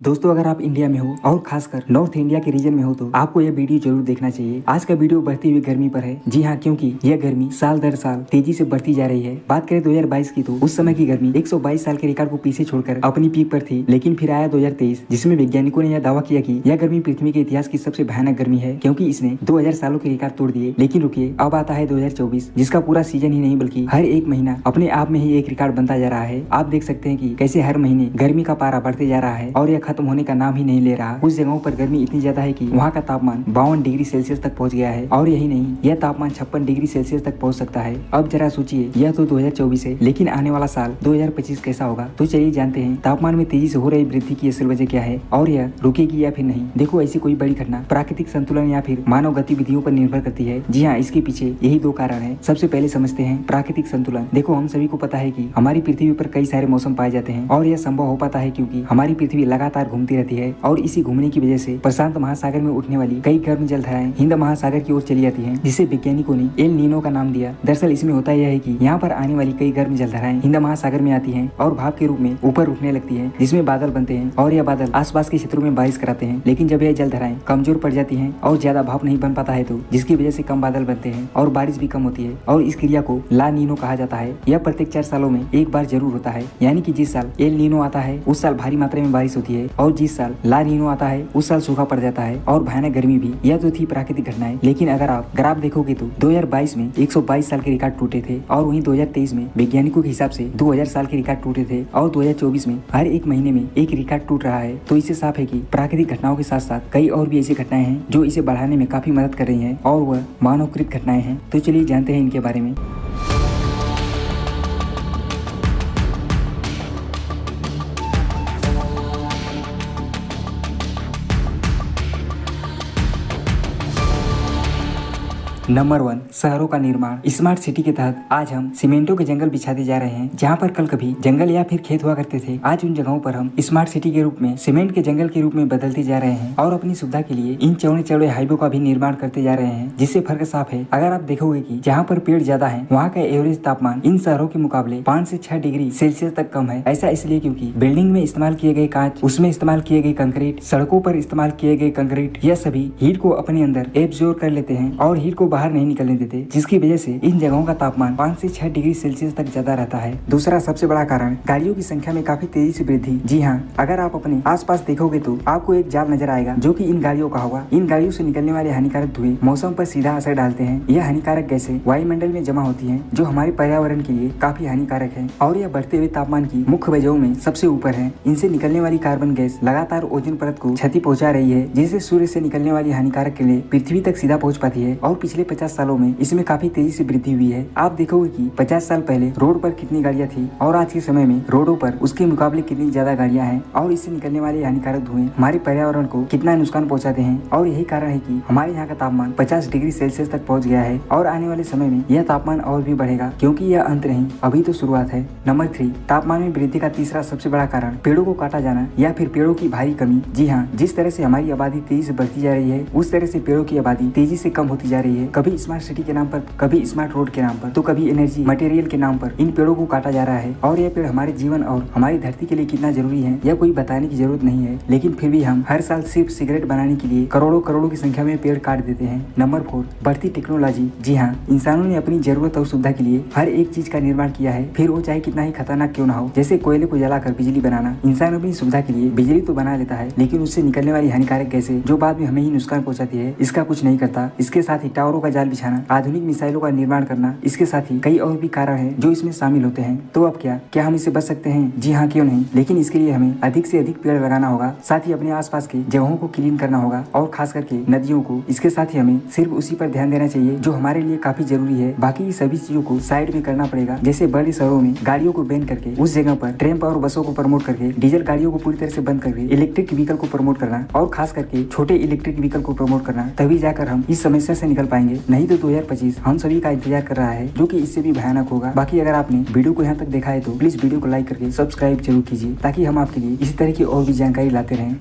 दोस्तों, अगर आप इंडिया में हो और खासकर नॉर्थ इंडिया के रीजन में हो तो आपको यह वीडियो जरूर देखना चाहिए। आज का वीडियो बढ़ती हुई गर्मी पर है। जी हाँ, क्योंकि यह गर्मी साल दर साल तेजी से बढ़ती जा रही है। बात करें 2022 की तो उस समय की गर्मी 122 साल के रिकॉर्ड को पीछे छोड़कर अपनी पीक पर थी। लेकिन फिर आया 2023, जिसमें वैज्ञानिकों ने यह दावा किया कि यह गर्मी पृथ्वी के इतिहास की सबसे भयानक गर्मी है, क्योंकि इसने 2000 सालों के रिकॉर्ड तोड़ दिए। लेकिन रुकिए, अब आता है 2024, जिसका पूरा सीजन ही नहीं बल्कि हर एक महीना अपने आप में ही एक रिकॉर्ड बनता जा रहा है। आप देख सकते हैं कि कैसे हर महीने गर्मी का पारा बढ़ते जा रहा है और यह खत्म होने का नाम ही नहीं ले रहा। कुछ जगहों पर गर्मी इतनी ज्यादा है कि वहाँ का तापमान 52 डिग्री सेल्सियस तक पहुँच गया है। और यही नहीं, यह तापमान 56 डिग्री सेल्सियस तक पहुँच सकता है। अब जरा सोचिए, यह तो 2024 है, लेकिन आने वाला साल 2025 कैसा होगा? तो चलिए जानते हैं तापमान में तेजी से हो रही वृद्धि की असल वजह क्या है और यह रुकेगी या फिर नहीं। देखो, ऐसी कोई बड़ी घटना प्राकृतिक संतुलन या फिर मानव गतिविधियों पर निर्भर करती है। जी हाँ, इसके पीछे यही दो कारण है। सबसे पहले समझते हैं प्राकृतिक संतुलन। देखो, हम सभी को पता है कि हमारी पृथ्वी पर कई सारे मौसम पाए जाते हैं और यह संभव हो पाता है क्योंकि हमारी पृथ्वी लगातार घूमती रहती है और इसी घूमने की वजह से प्रशांत महासागर में उठने वाली कई गर्म जलधाराएं हिंद महासागर की ओर चली जाती हैं, जिसे वैज्ञानिकों ने एल नीनो का नाम दिया। दरअसल इसमें होता यह है कि यहाँ पर आने वाली कई गर्म जलधाराएं हिंद महासागर में आती हैं और भाप के रूप में ऊपर उठने लगती है, जिसमें बादल बनते हैं और यह बादल आसपास के क्षेत्रों में बारिश कराते हैं। लेकिन जब यह जलधाराएं कमजोर पड़ जाती हैं और ज्यादा भाप नहीं बन पाता है तो जिसकी वजह से कम बादल बनते हैं और बारिश भी कम होती है और इस क्रिया को ला नीनो कहा जाता है। यह प्रत्येक 4 सालों में एक बार जरूर होता है, यानी कि जिस साल एल नीनो आता है उस साल भारी मात्रा में बारिश होती है और जिस साल ला नीनो आता है उस साल सूखा पड़ जाता है और भयानक गर्मी भी। यह तो थी प्राकृतिक घटनाएं। लेकिन अगर आप ग्राफ देखोगे तो 2022 में 122 साल के रिकॉर्ड टूटे थे और वहीं 2023 में वैज्ञानिकों के हिसाब से 2000 साल के रिकॉर्ड टूटे थे और 2024 में हर एक महीने में एक रिकॉर्ड टूट रहा है। तो इससे साफ है कि प्राकृतिक घटनाओं के साथ साथ कई और भी ऐसी घटनाएं हैं जो इसे बढ़ाने में काफी मदद कर रही है और वह मानवकृत घटनाएं हैं। तो चलिए जानते हैं इनके बारे में। नंबर 1, शहरों का निर्माण। स्मार्ट सिटी के तहत आज हम सीमेंटों के जंगल बिछाते जा रहे हैं। जहाँ पर कल कभी जंगल या फिर खेत हुआ करते थे, आज उन जगहों पर हम स्मार्ट सिटी के रूप में सीमेंट के जंगल के रूप में बदलते जा रहे हैं और अपनी सुविधा के लिए इन चौड़े चौड़े हाईवे का भी निर्माण करते जा रहे हैं, जिससे फर्क साफ है। अगर आप देखोगे कि जहाँ पर पेड़ ज्यादा है वहाँ का एवरेज तापमान इन शहरों के मुकाबले 5 से 6 डिग्री सेल्सियस तक कम है। ऐसा इसलिए क्योंकि बिल्डिंग में इस्तेमाल किए गए कांच, उसमें इस्तेमाल किए गए कंक्रीट, सड़कों पर इस्तेमाल किए गए कंक्रीट, यह सभी हीट को अपने अंदर एब्जॉर्ब कर लेते हैं और हीट को बाहर नहीं निकलने देते, जिसकी वजह से इन जगहों का तापमान 5 से 6 डिग्री सेल्सियस तक ज्यादा रहता है। दूसरा सबसे बड़ा कारण गाड़ियों की संख्या में काफी तेजी से वृद्धि। जी हाँ, अगर आप अपने आसपास देखोगे तो आपको एक जाल नजर आएगा जो कि इन गाड़ियों का होगा। इन गाड़ियों से निकलने वाले हानिकारक धुएं मौसम पर सीधा असर डालते हैं। यह हानिकारक गैसें वायुमंडल में जमा होती हैं, जो हमारे पर्यावरण के लिए काफी हानिकारक है और यह बढ़ते हुए तापमान की मुख्य वजहों में सबसे ऊपर है। इनसे निकलने वाली कार्बन गैस लगातार ओजोन परत को क्षति पहुंचा रही है, जिससे सूर्य से निकलने वाली हानिकारक किरणें पृथ्वी तक सीधा पहुंच पाती है और पिछले 50 सालों में इसमें काफी तेजी से वृद्धि हुई है। आप देखोगे कि 50 साल पहले रोड पर कितनी गाड़ियां थी और आज के समय में रोडों पर उसके मुकाबले कितनी ज्यादा गाड़ियां हैं और इससे निकलने वाले हानिकारक धुएं हमारे पर्यावरण को कितना नुकसान पहुंचाते हैं। और यही कारण है कि हमारे यहाँ का तापमान 50 डिग्री सेल्सियस तक पहुँच गया है और आने वाले समय में यह तापमान और भी बढ़ेगा, क्योंकि यह अंत नहीं, अभी तो शुरुआत है। नंबर 3, तापमान में वृद्धि का तीसरा सबसे बड़ा कारण पेड़ों को काटा जाना या फिर पेड़ों की भारी कमी। जी हाँ, जिस तरह से हमारी आबादी तेजी से बढ़ती जा रही है उस तरह से पेड़ों की आबादी तेजी से कम होती जा रही है। कभी स्मार्ट सिटी के नाम पर, कभी स्मार्ट रोड के नाम पर, तो कभी एनर्जी मटेरियल के नाम पर इन पेड़ों को काटा जा रहा है। और यह पेड़ हमारे जीवन और हमारी धरती के लिए कितना जरूरी है यह कोई बताने की जरूरत नहीं है, लेकिन फिर भी हम हर साल सिर्फ सिगरेट बनाने के लिए करोड़ों करोड़ों की संख्या में पेड़ काट देते हैं। नंबर 4, बढ़ती टेक्नोलॉजी। जी हाँ, इंसानों ने अपनी जरूरत और सुविधा के लिए हर एक चीज का निर्माण किया है, फिर वो चाहे कितना ही खतरनाक क्यों ना हो। जैसे कोयले को जलाकर बिजली बनाना। इंसान अपनी सुविधा के लिए बिजली तो बना लेता है, लेकिन उससे निकलने वाली हानिकारक गैसें जो बाद में हमें ही नुकसान पहुंचाती है, इसका कुछ नहीं करता। इसके साथ ही टावरों का जाल बिछाना, आधुनिक मिसाइलों का निर्माण करना, इसके साथ ही कई और भी कारण हैं जो इसमें शामिल होते हैं। तो अब क्या हम इससे बच सकते हैं? जी हाँ, क्यों नहीं, लेकिन इसके लिए हमें अधिक से अधिक पेड़ लगाना होगा, साथ ही अपने आसपास के जगहों को क्लीन करना होगा और खास करके नदियों को। इसके साथ ही हमें सिर्फ उसी पर ध्यान देना चाहिए जो हमारे लिए काफी जरूरी है, बाकी सभी चीजों को साइड में करना पड़ेगा। जैसे बड़े शहरों में गाड़ियों को बैन करके उस जगह पर ट्रेन और बसों को प्रमोट करके, डीजल गाड़ियों को पूरी तरह से बंद करके इलेक्ट्रिक व्हीकल को प्रमोट करना और खास करके छोटे इलेक्ट्रिक व्हीकल को प्रमोट करना, तभी जाकर हम इस समस्या से निकल पाएंगे। नहीं तो 2025 हम सभी का इंतजार कर रहा है, जो कि इससे भी भयानक होगा। बाकी अगर आपने वीडियो को यहाँ तक देखा है तो प्लीज वीडियो को लाइक करके सब्सक्राइब जरूर कीजिए, ताकि हम आपके लिए इसी तरह की और भी जानकारी लाते रहें।